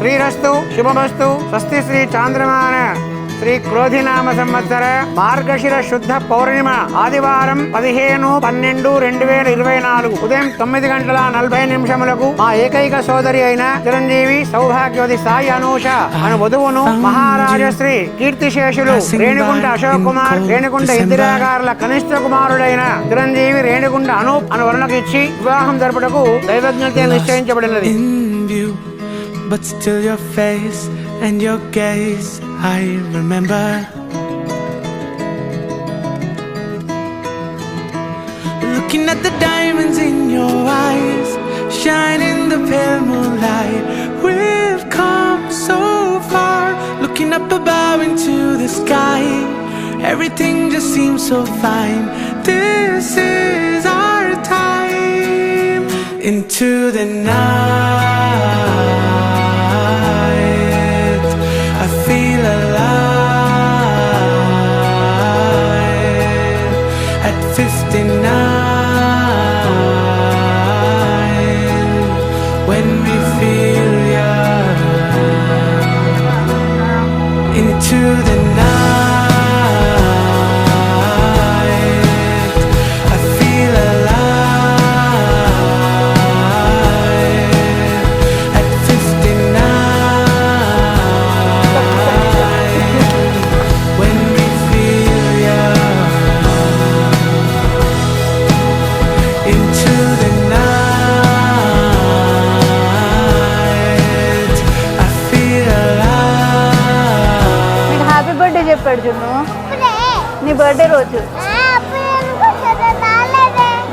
శ్రీరస్తు శుభమస్తు. స్వస్తి శ్రీ చాంద్రమాన శ్రీ క్రోధినామ సంవత్సర మార్గశిర శుద్ధ పౌర్ణిమ ఆదివారం 15/12/2024 ఉదయం 9:40 మా ఏకైక సోదరి అయిన చిరంజీవి సౌభాగ్యవతి సాయి అనూష అను వధువును మహారాజశ్రీ కీర్తిశేషులు రేణిగుంట అశోక్ కుమార్, రేణిగుంట ఇందిరాగారుల కనిష్ట కుమారుడైన చిరంజీవి రేణిగుంట అనూప్ అను వరుణకు ఇచ్చి వివాహం జరుపుటకు దైవజ్ఞత నిశ్చయించబడినది. But still your face and your gaze I remember. Looking at the diamonds in your eyes, shine in the pale moonlight. We've come so far, looking up above into the sky. Everything just seems so fine. This is our time. Into the night I feel alive at 59 when we feel young. Into the night I feel alive at 59 when we feel young. Into the night I feel alive. నీకు happy birthday చెప్పాడు జున్ను. నీ birthday రోజు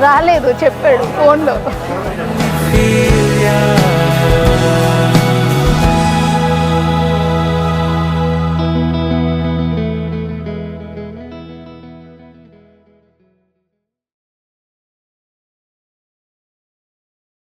రాలేదు, చెప్పాడు ఫోన్లో. Feel